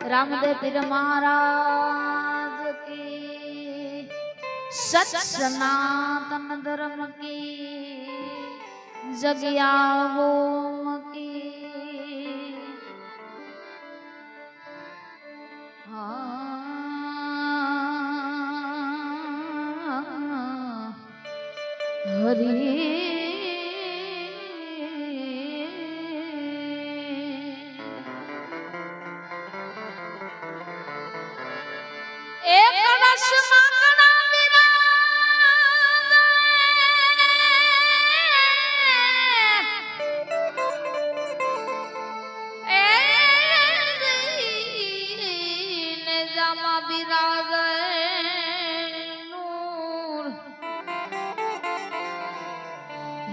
रामदेव पीर महाराज की, सच सनातन धर्म की, जगिया ओम की। हरि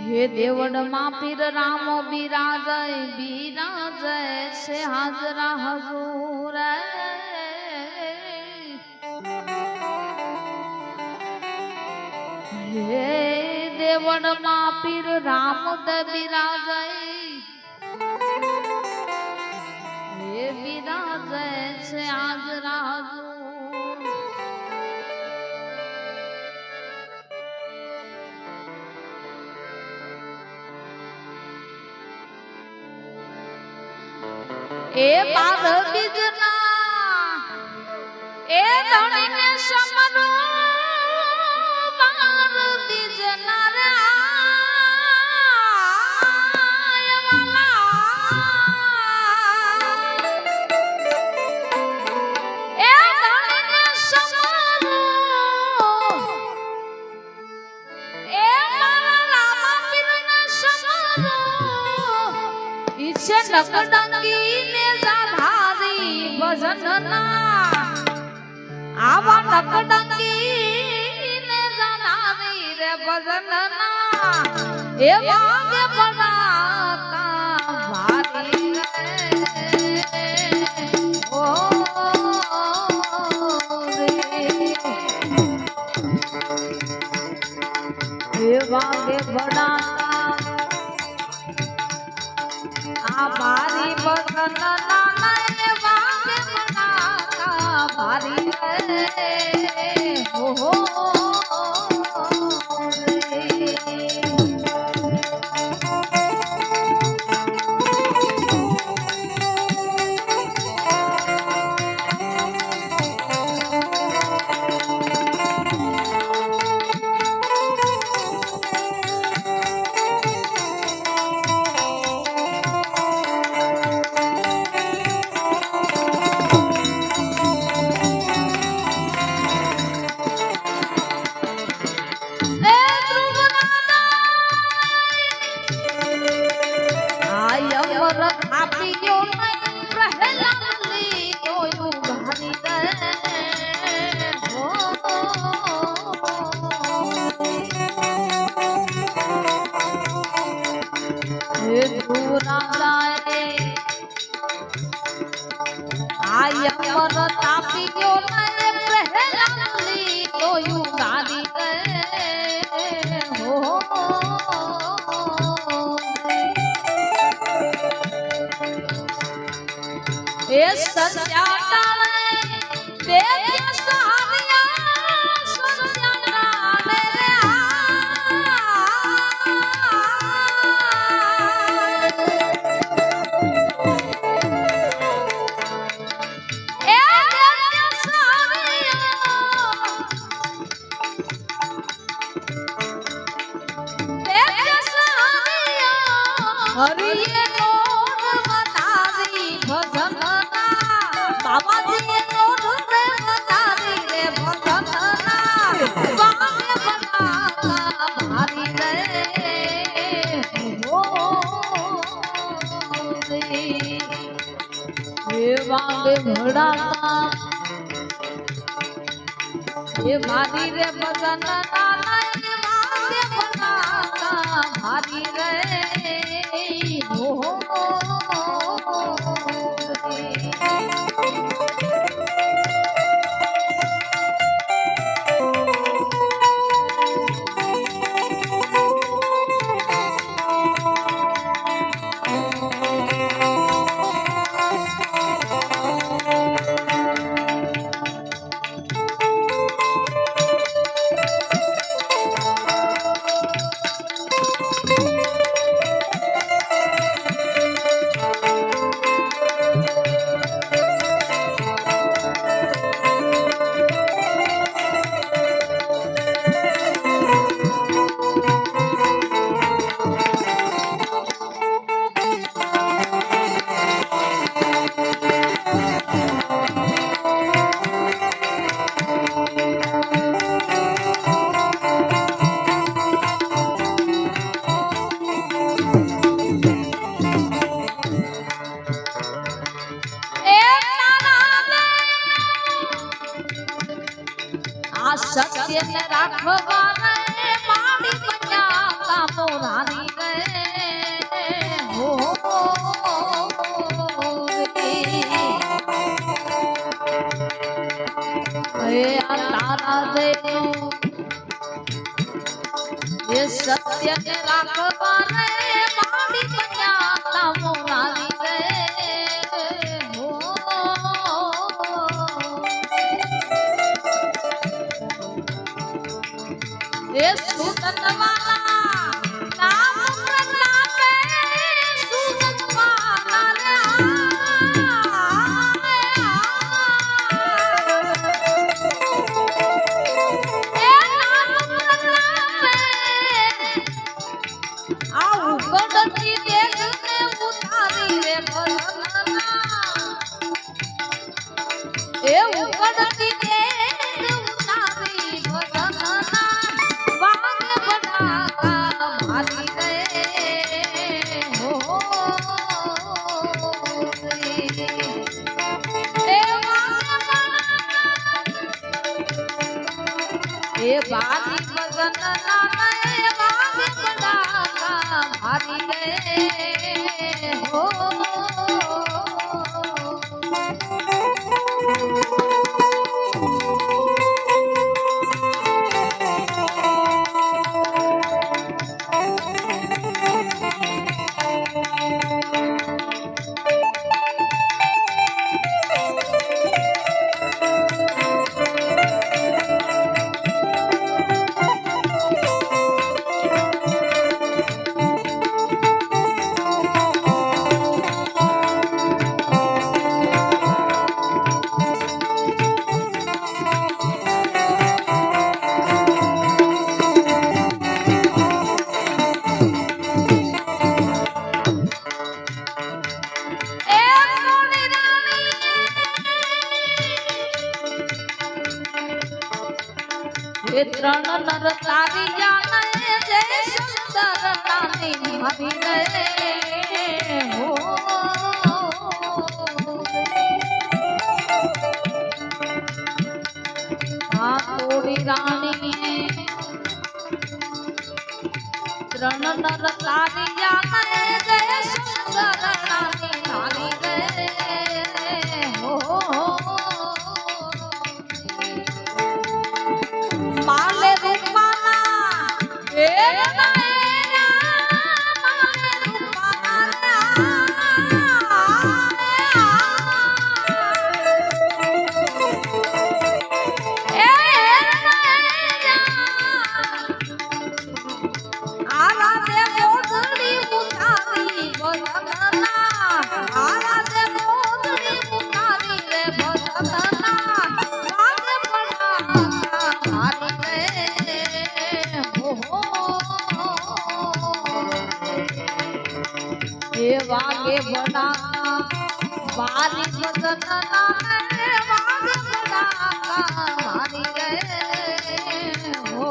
हे देवड़ माँ पीर राम बिराजय बिराजय से हाजरा हजूर। हे देवड़ माँ पीर राम द बिराजय हे बिराजय से हाजरा हजूर। ए बार बिजना ए धनी ने समरो बार बिजना रे वाला ए धनी ने समरो ए मारा रामा पीर ने समरो इसे नकडंगी भजनना आवा नकडंगी ने जानारी रे भजनना ए वागे बनाता भारी रे ओ रे ए वागे बनाता आ भारी भजनना भारी हो सत्या घोड़ा ये भारी रे बदन भारी रे हो सत्य ने राखवा रे माड़ी बन्या मोरानी रे हो रे तारा दे ये सत्य ने राखवा रे माड़ी बन्या मोरानी रे हो ये सुदन वाला नाम प्रतापे सुदन वाला रे नाम प्रतापे आउ गडती देखने उतारी रे भलना ए उगडती देख उतारी भलना बाली बदन नाने बाली बड़ा भारी रे हो त्रण नर तारी जाने जय सुंदर नानी हरि रे हो हाँ तोड़ी रानी त्रण नर तारी जाने जय सुंदर नानी हरि रे हो माले रूपाना ए माले रूपाना ए आला दे मोदड़ी उतारी भलना आला दे मोदड़ी उतारी रे भलना वागे बड़ा बाली बदन नाने वागे बड़ा मारी गए हो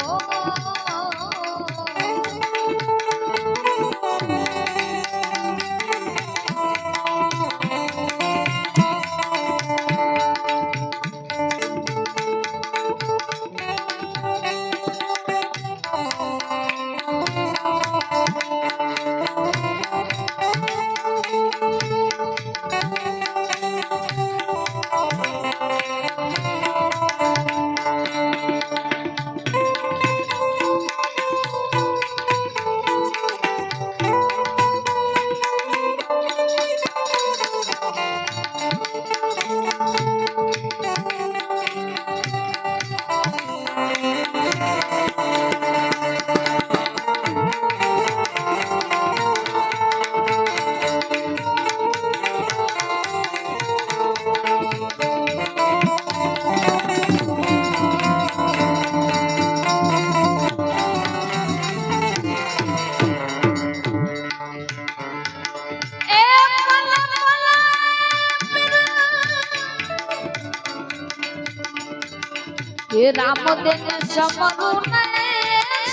हे राम देने समरू ने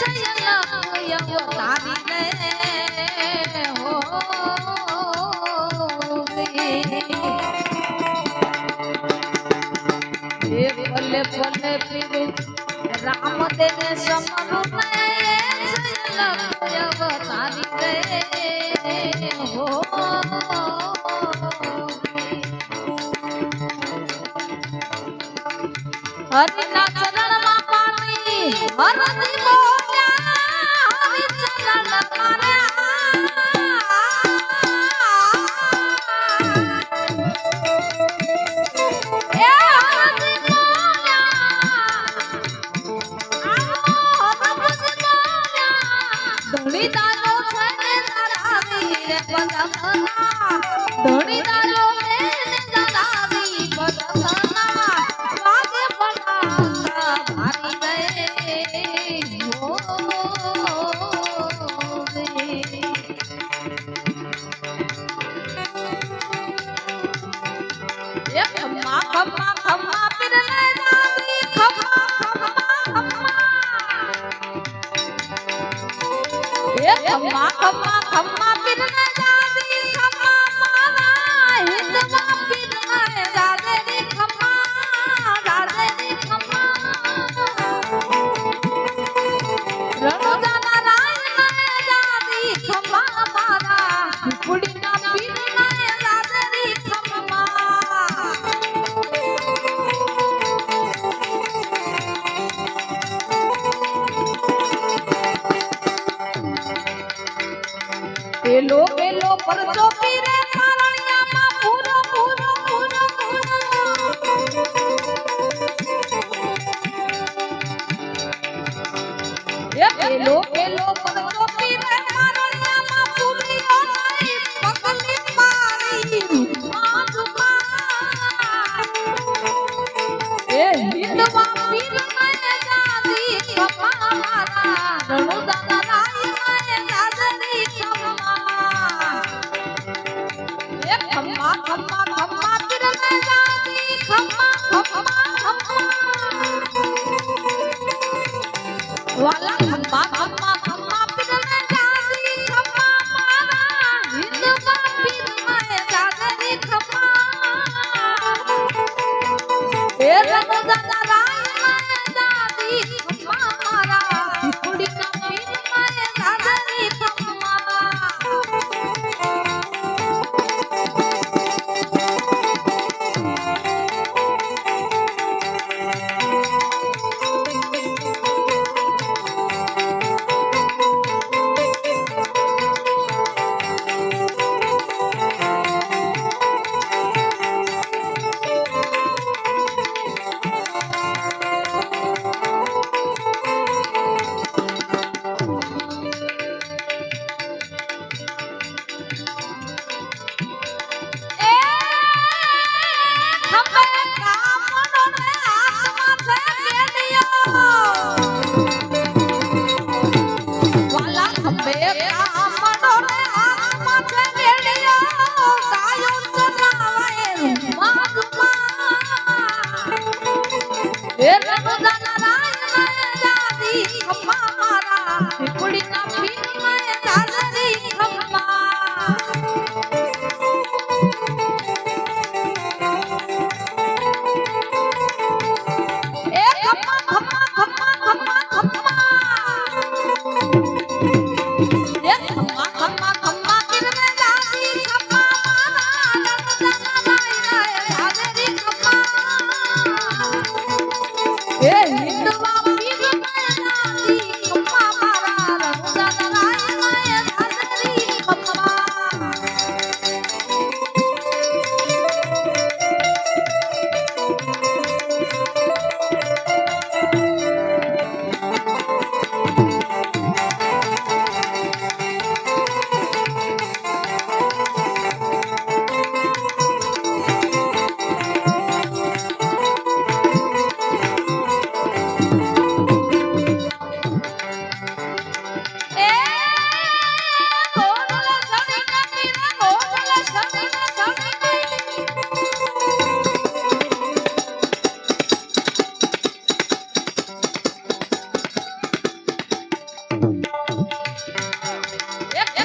सयन अवतारी ने हो हे भले भले फिर રામ દેને સમરું અવતારી રે હો હરિના ચરણમાં પાણી હરદી બોલ્યા હરિ ચરણ મારે ધણીદારો ને દલાવી બદલના વાગે પડા ભારી ગયે હો રે એ ખમ્મા ખમ્મા ખમ્મા પીર લે જાતી ખમ્મા ખમ્મા ખમ્મા એ ખમ્મા ખમ્મા ખમ્મા પીર લે પેલો પેલો પરચો પીરે પારણિયામાં પૂરો પૂરો પૂરો એ પેલો પેલો પરચો પીરે પારણિયામાં પૂરીઓ નહીં પગલી પાડી એ હિંદવા પીર મને જાદી ખપા મારા રણુદાના રાઈ મને જાદરી ખમ્મા ખમ્મા ખમ્મા પીર લે જાતી ખમ્મા ખમ્મા ખમ્મા વાલા ખમ્મા ખમ્મા ખમ્મા પીર લે જાતી ખમ્મા મારા હિંદવા પીર મને જાદરી ખમ્મા એ રણુદાના રાઈ મને જાતી ખમ્મા મારા કુડીના પીર મને જાદરી ખમ્મા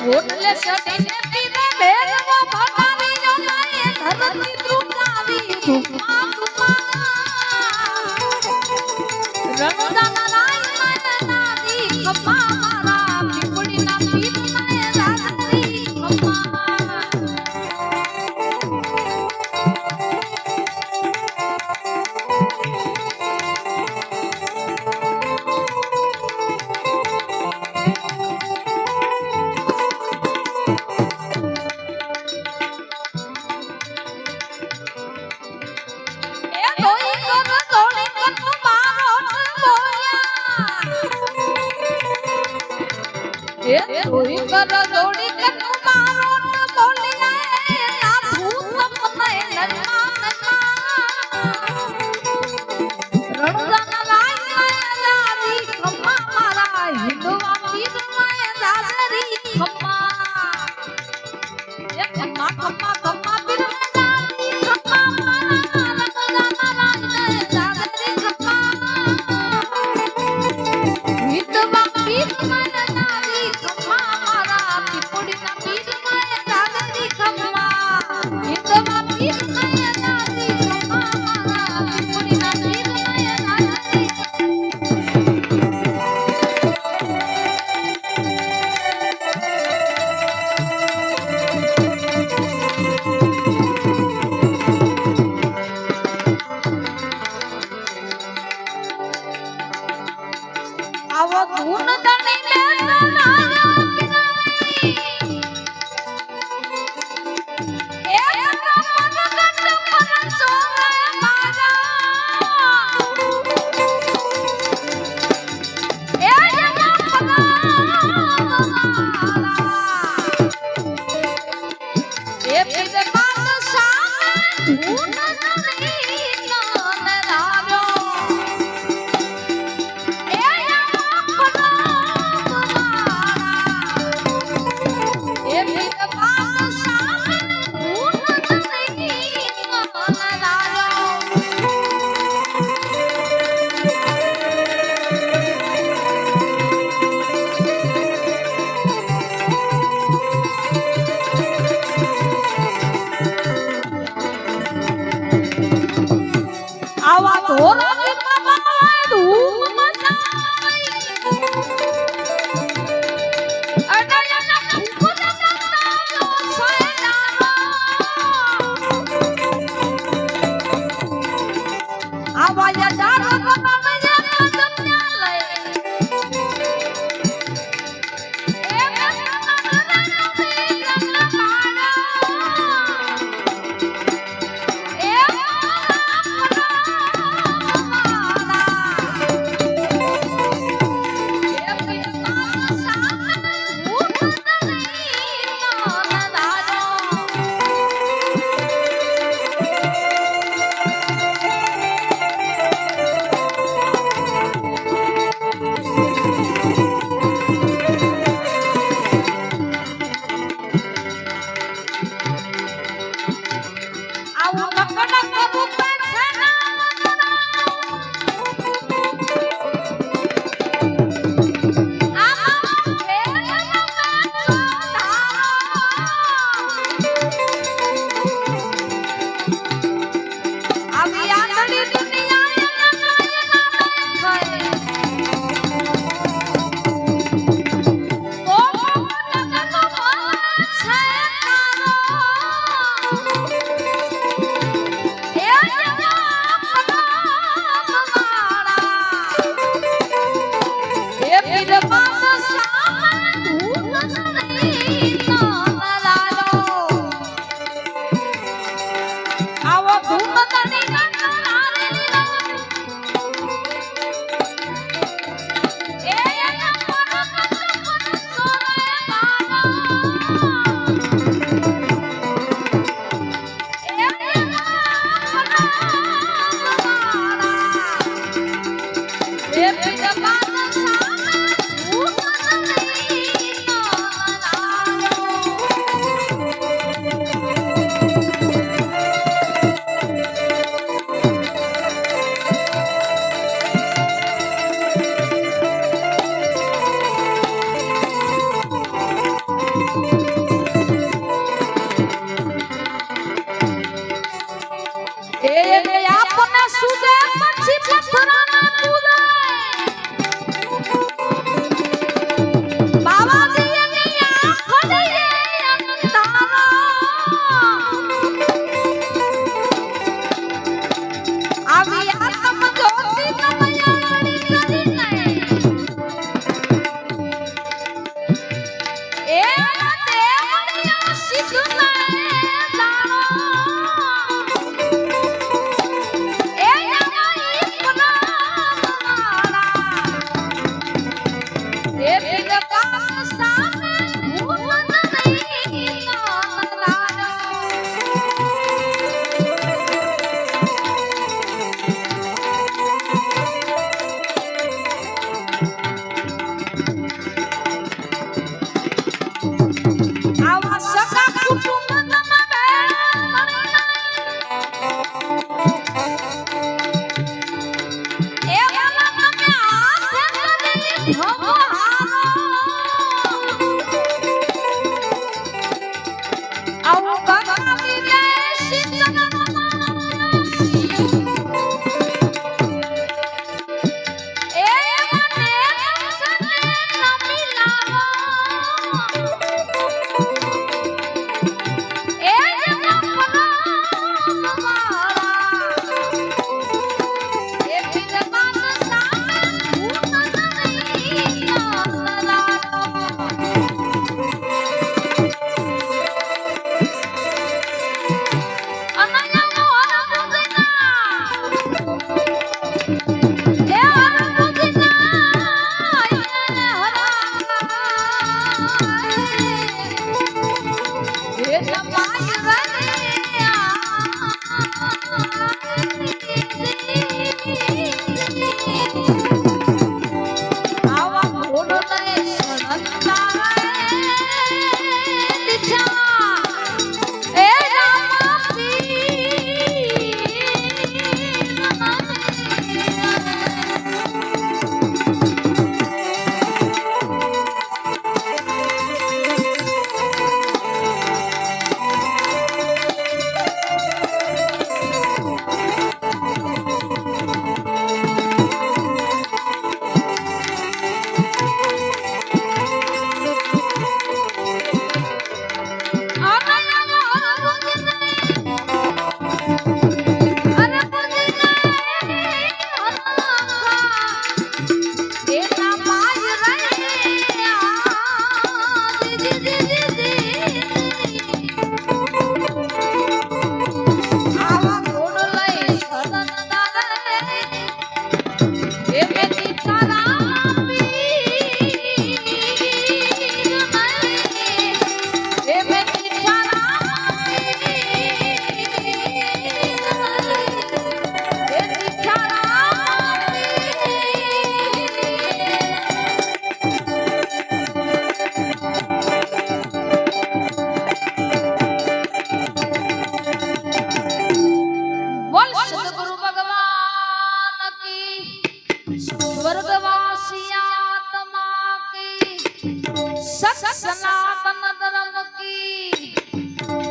રોટલે સડીને પીને ભેરવો ભટારીઓ નાય ધરતી ધ્રુકાવી ધુમા ધુમા રણુદાના જોઈ કર જોડી કે તું મારો ન બોલી ના ભૂત મને રણુદાના લાઈ દાદી ખમ્મા મારા હિંદવા પીર માય દાદરી ખમ્મા એ ખમ્મા ખમ્મા ખમ્મા પીર દાદી ખમ્મા મારા રણુદાના લાઈ દાદરી ખમ્મા હિંદવા પીર માય દાદી ખમ્મા મારા પીપુડીના પીર માય દાદરી ખમ્મા હિંદવા પીર માય દાદી ખમ્મા મારા પીપુડીના પીર માય દાદરી આવો ધૂન દણી લે તમારા કિનારી એ તમારા મનગટ પર સોરે મારા એ જગા એ પીર બાદ સામે ધૂન દણી કાન રાવ્યો આવા ધોરા બાબા ધૂમ મચાઈ અડયના ફૂલ નતાયો સૈડારો આવા યાર બનાવયા કદમ્યા લે એ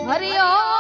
હરિ ઓમ